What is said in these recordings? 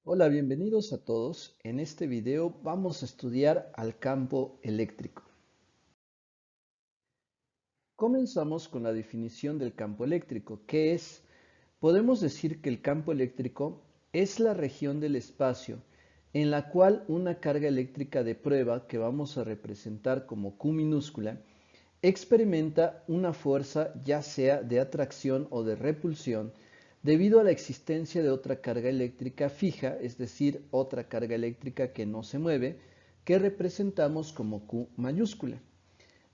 Hola, bienvenidos a todos. En este video vamos a estudiar al campo eléctrico. Comenzamos con la definición del campo eléctrico, que es, podemos decir que el campo eléctrico es la región del espacio en la cual una carga eléctrica de prueba, que vamos a representar como Q minúscula, experimenta una fuerza ya sea de atracción o de repulsión debido a la existencia de otra carga eléctrica fija, es decir, otra carga eléctrica que no se mueve, que representamos como Q mayúscula.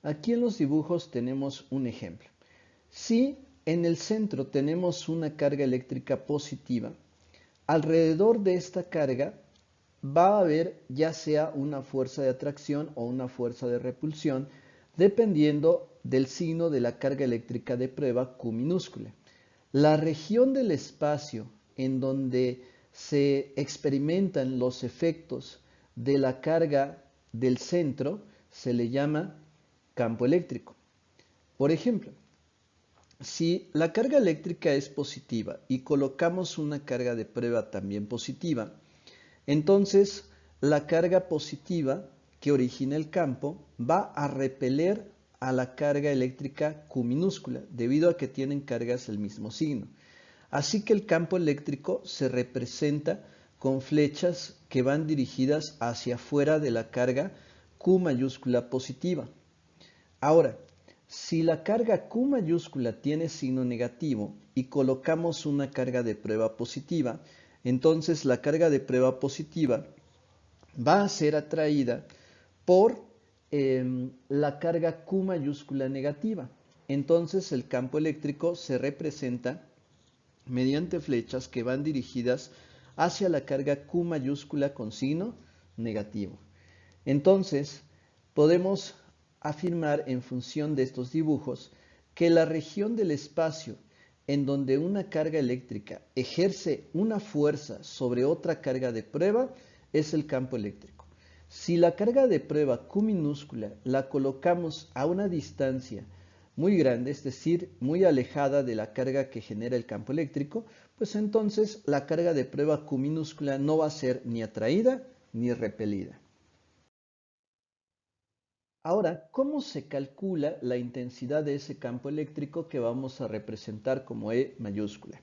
Aquí en los dibujos tenemos un ejemplo. Si en el centro tenemos una carga eléctrica positiva, alrededor de esta carga va a haber ya sea una fuerza de atracción o una fuerza de repulsión, dependiendo del signo de la carga eléctrica de prueba Q minúscula. La región del espacio en donde se experimentan los efectos de la carga del centro se le llama campo eléctrico. Por ejemplo, si la carga eléctrica es positiva y colocamos una carga de prueba también positiva, entonces la carga positiva que origina el campo va a repeler a la carga eléctrica Q minúscula, debido a que tienen cargas del mismo signo. Así que el campo eléctrico se representa con flechas que van dirigidas hacia afuera de la carga Q mayúscula positiva. Ahora, si la carga Q mayúscula tiene signo negativo y colocamos una carga de prueba positiva, entonces la carga de prueba positiva va a ser atraída por la carga Q mayúscula negativa. Entonces el campo eléctrico se representa mediante flechas que van dirigidas hacia la carga Q mayúscula con signo negativo. Entonces, podemos afirmar en función de estos dibujos que la región del espacio en donde una carga eléctrica ejerce una fuerza sobre otra carga de prueba es el campo eléctrico. Si la carga de prueba Q minúscula la colocamos a una distancia muy grande, es decir, muy alejada de la carga que genera el campo eléctrico, pues entonces la carga de prueba Q minúscula no va a ser ni atraída ni repelida. Ahora, ¿cómo se calcula la intensidad de ese campo eléctrico que vamos a representar como E mayúscula?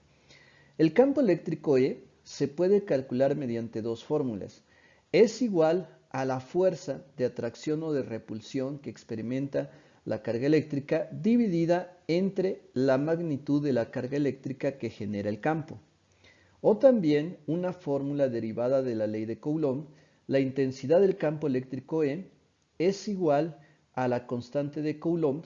El campo eléctrico E se puede calcular mediante dos fórmulas. Es igual a la fuerza de atracción o de repulsión que experimenta la carga eléctrica dividida entre la magnitud de la carga eléctrica que genera el campo. O también una fórmula derivada de la ley de Coulomb, la intensidad del campo eléctrico E es igual a la constante de Coulomb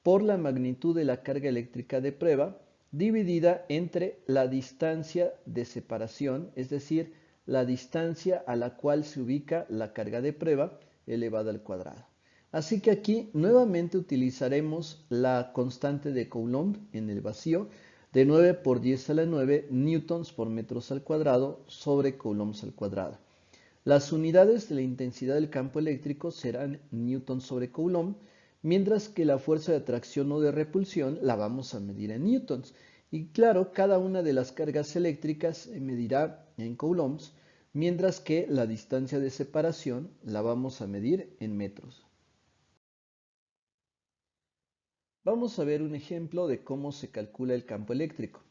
por la magnitud de la carga eléctrica de prueba dividida entre la distancia de separación, es decir, la distancia a la cual se ubica la carga de prueba elevada al cuadrado. Así que aquí nuevamente utilizaremos la constante de Coulomb en el vacío de 9 por 10 a la 9 newtons por metros al cuadrado sobre coulombs al cuadrado. Las unidades de la intensidad del campo eléctrico serán newtons sobre coulomb, mientras que la fuerza de atracción o de repulsión la vamos a medir en newtons. Y claro, cada una de las cargas eléctricas se medirá en coulombs, mientras que la distancia de separación la vamos a medir en metros. Vamos a ver un ejemplo de cómo se calcula el campo eléctrico.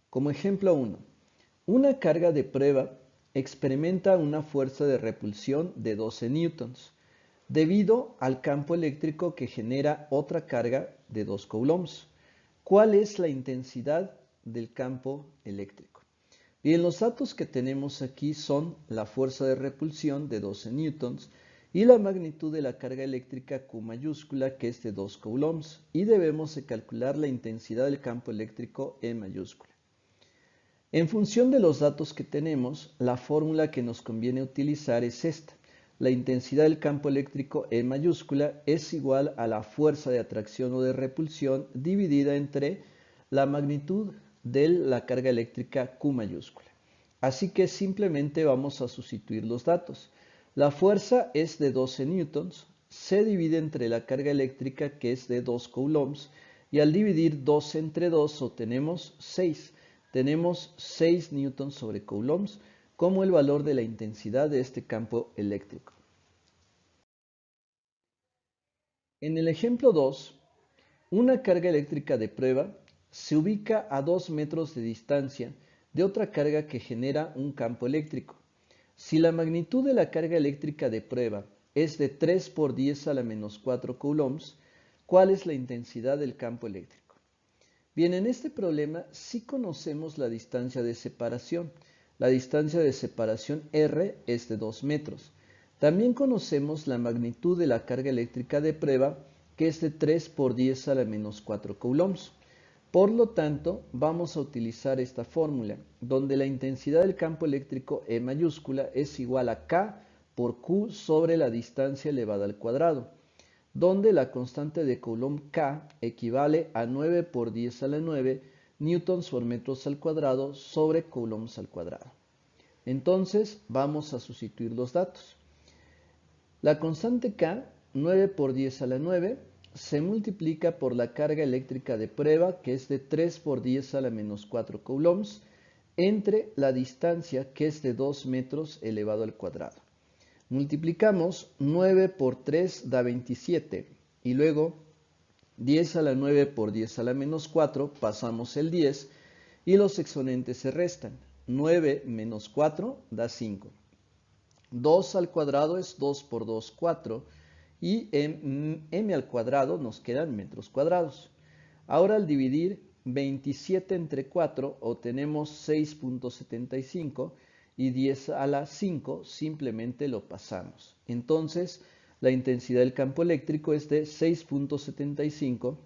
Como ejemplo 1, una carga de prueba experimenta una fuerza de repulsión de 12 newtons debido al campo eléctrico que genera otra carga de 2 coulombs. ¿Cuál es la intensidad del campo eléctrico? Bien, los datos que tenemos aquí son la fuerza de repulsión de 12 newtons y la magnitud de la carga eléctrica Q mayúscula, que es de 2 coulombs, y debemos de calcular la intensidad del campo eléctrico E mayúscula. En función de los datos que tenemos, la fórmula que nos conviene utilizar es esta. La intensidad del campo eléctrico E mayúscula es igual a la fuerza de atracción o de repulsión dividida entre la magnitud de la carga eléctrica Q mayúscula. Así que simplemente vamos a sustituir los datos. La fuerza es de 12 newtons, se divide entre la carga eléctrica que es de 2 coulombs y al dividir 2 entre 2 obtenemos 6. Tenemos 6 newtons sobre coulombs, como el valor de la intensidad de este campo eléctrico. En el ejemplo 2, una carga eléctrica de prueba se ubica a 2 metros de distancia de otra carga que genera un campo eléctrico. Si la magnitud de la carga eléctrica de prueba es de 3 por 10 a la menos 4 coulombs, ¿cuál es la intensidad del campo eléctrico? Bien, en este problema sí conocemos la distancia de separación. La distancia de separación R es de 2 metros. También conocemos la magnitud de la carga eléctrica de prueba, que es de 3 por 10 a la menos 4 coulombs. Por lo tanto, vamos a utilizar esta fórmula, donde la intensidad del campo eléctrico E mayúscula es igual a K por Q sobre la distancia elevada al cuadrado, donde la constante de Coulomb K equivale a 9 por 10 a la 9 newtons por metros al cuadrado sobre coulombs al cuadrado. Entonces, vamos a sustituir los datos. La constante K, 9 por 10 a la 9, se multiplica por la carga eléctrica de prueba, que es de 3 por 10 a la menos 4 coulombs, entre la distancia, que es de 2 metros elevado al cuadrado. Multiplicamos 9 por 3 da 27, y luego 10 a la 9 por 10 a la menos 4, pasamos el 10, y los exponentes se restan. 9 menos 4 da 5. 2 al cuadrado es 2 por 2, 4, y m al cuadrado nos quedan metros cuadrados. Ahora al dividir 27 entre 4 obtenemos 6.75 y 10 a la 5 simplemente lo pasamos. Entonces la intensidad del campo eléctrico es de 6.75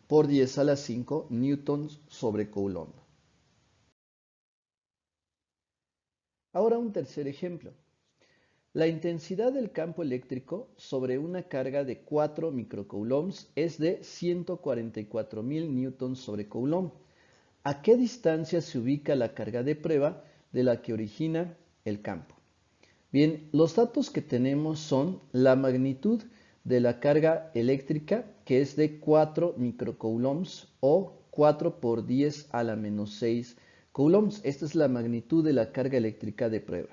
por 10 a la 5 newtons sobre coulomb. Ahora un tercer ejemplo. La intensidad del campo eléctrico sobre una carga de 4 microcoulombs es de 144.000 newtons sobre coulomb. ¿A qué distancia se ubica la carga de prueba de la que origina el campo? Bien, los datos que tenemos son la magnitud de la carga eléctrica, que es de 4 microcoulombs o 4 por 10 a la menos 6 coulombs. Esta es la magnitud de la carga eléctrica de prueba.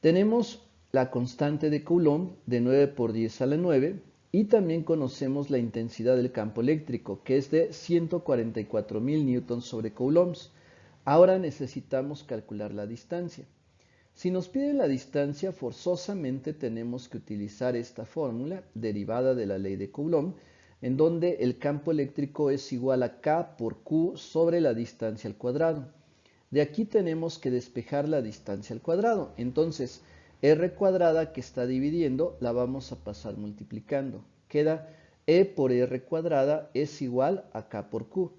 Tenemos la constante de Coulomb de 9 por 10 a la 9 y también conocemos la intensidad del campo eléctrico, que es de 144.000 newtons sobre coulombs. Ahora necesitamos calcular la distancia. Si nos piden la distancia, forzosamente tenemos que utilizar esta fórmula derivada de la ley de Coulomb, en donde el campo eléctrico es igual a K por Q sobre la distancia al cuadrado. De aquí tenemos que despejar la distancia al cuadrado. Entonces, R cuadrada que está dividiendo la vamos a pasar multiplicando. Queda E por R cuadrada es igual a K por Q.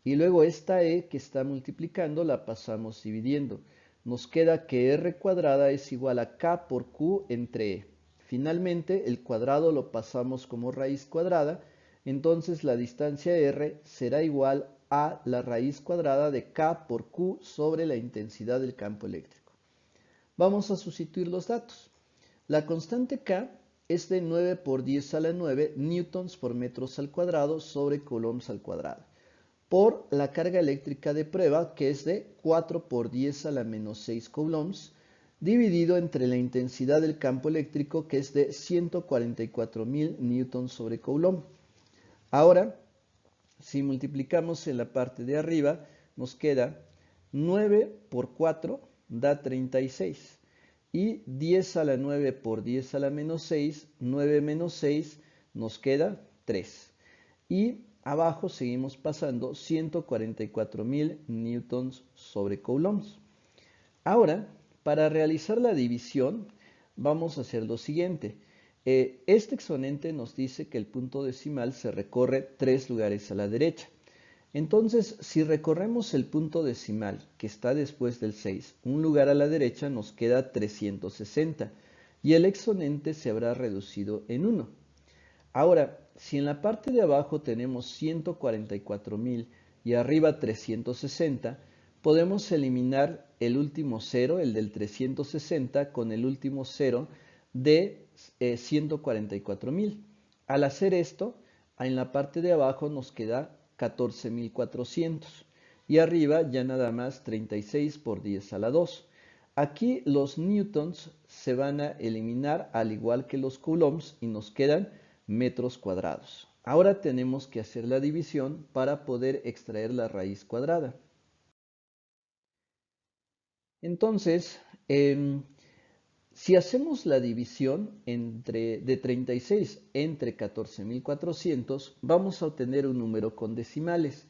Y luego esta E que está multiplicando la pasamos dividiendo. Nos queda que R cuadrada es igual a K por Q entre E. Finalmente, el cuadrado lo pasamos como raíz cuadrada. Entonces, la distancia R será igual a la raíz cuadrada de K por Q sobre la intensidad del campo eléctrico. Vamos a sustituir los datos. La constante K es de 9 por 10 a la 9 newtons por metros al cuadrado sobre coulombs al cuadrado, por la carga eléctrica de prueba, que es de 4 por 10 a la menos 6 coulombs, dividido entre la intensidad del campo eléctrico, que es de 144.000 newtons sobre coulomb. Ahora, si multiplicamos en la parte de arriba, nos queda 9 por 4 da 36. Y 10 a la 9 por 10 a la menos 6, 9 menos 6, nos queda 3. Y abajo seguimos pasando 144.000 newtons sobre coulombs. Ahora, para realizar la división, vamos a hacer lo siguiente. Este exponente nos dice que el punto decimal se recorre 3 lugares a la derecha. Entonces, si recorremos el punto decimal que está después del 6, un lugar a la derecha, nos queda 360 y el exponente se habrá reducido en 1. Ahora, si en la parte de abajo tenemos 144.000 y arriba 360, podemos eliminar el último cero, el del 360, con el último cero de 144.000. Al hacer esto, en la parte de abajo nos queda 14.400 y arriba ya nada más 36 por 10 a la 2. Aquí los newtons se van a eliminar al igual que los coulombs y nos quedan metros cuadrados. Ahora tenemos que hacer la división para poder extraer la raíz cuadrada. Entonces, si hacemos la división de 36 entre 14.400, vamos a obtener un número con decimales.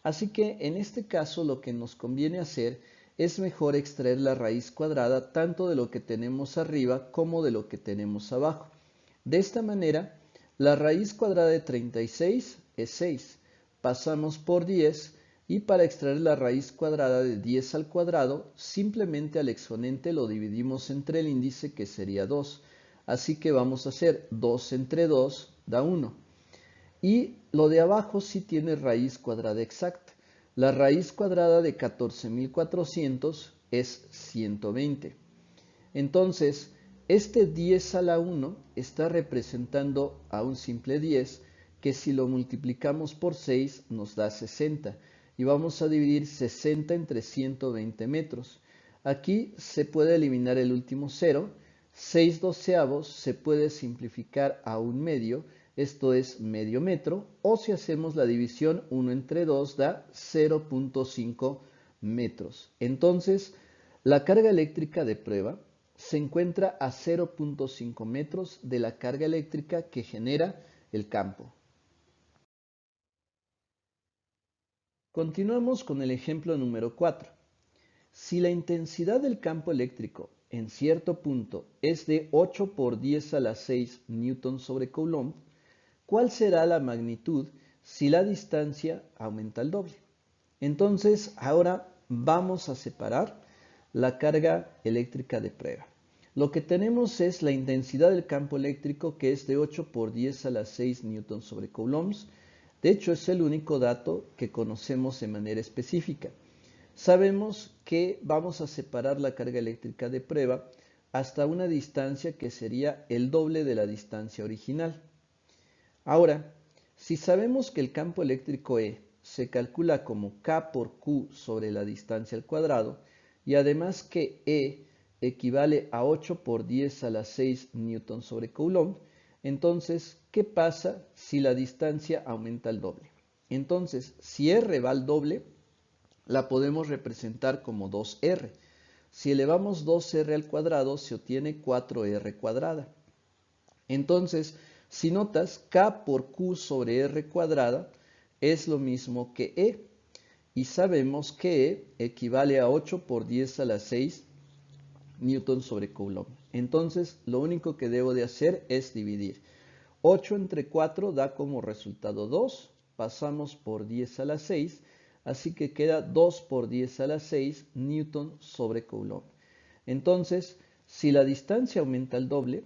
Así que en este caso lo que nos conviene hacer es mejor extraer la raíz cuadrada tanto de lo que tenemos arriba como de lo que tenemos abajo. De esta manera, la raíz cuadrada de 36 es 6. Pasamos por 10 y para extraer la raíz cuadrada de 10 al cuadrado, simplemente al exponente lo dividimos entre el índice, que sería 2. Así que vamos a hacer 2 entre 2 da 1. Y lo de abajo sí tiene raíz cuadrada exacta. La raíz cuadrada de 14.400 es 120. Entonces, este 10 a la 1 está representando a un simple 10, que si lo multiplicamos por 6 nos da 60. Y vamos a dividir 60 entre 120 metros. Aquí se puede eliminar el último 0. 6 doceavos se puede simplificar a un medio, esto es medio metro, o si hacemos la división 1 entre 2 da 0.5 metros. Entonces, la carga eléctrica de prueba se encuentra a 0.5 metros de la carga eléctrica que genera el campo. Continuamos con el ejemplo número 4. Si la intensidad del campo eléctrico en cierto punto es de 8 por 10 a la 6 newton sobre coulomb, ¿cuál será la magnitud si la distancia aumenta al doble? Entonces, ahora vamos a separar la carga eléctrica de prueba. Lo que tenemos es la intensidad del campo eléctrico, que es de 8 por 10 a la 6 newton sobre coulombs. De hecho, es el único dato que conocemos de manera específica. Sabemos que vamos a separar la carga eléctrica de prueba hasta una distancia que sería el doble de la distancia original. Ahora, si sabemos que el campo eléctrico E se calcula como K por Q sobre la distancia al cuadrado, y además que E equivale a 8 por 10 a la 6 newton sobre coulomb, entonces, ¿qué pasa si la distancia aumenta al doble? Entonces, si R va al doble, la podemos representar como 2R. Si elevamos 2R al cuadrado, se obtiene 4R cuadrada. Entonces, si notas, K por Q sobre R cuadrada es lo mismo que E. Y sabemos que E equivale a 8 por 10 a la 6 newton sobre coulomb. Entonces, lo único que debo de hacer es dividir. 8 entre 4 da como resultado 2. Pasamos por 10 a la 6. Así que queda 2 por 10 a la 6 newton sobre coulomb. Entonces, si la distancia aumenta al doble,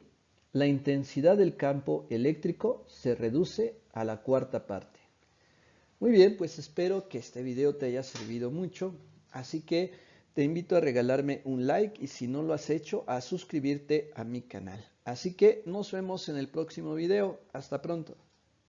la intensidad del campo eléctrico se reduce a la cuarta parte. Muy bien, pues espero que este video te haya servido mucho, así que te invito a regalarme un like y si no lo has hecho, a suscribirte a mi canal. Así que nos vemos en el próximo video. Hasta pronto.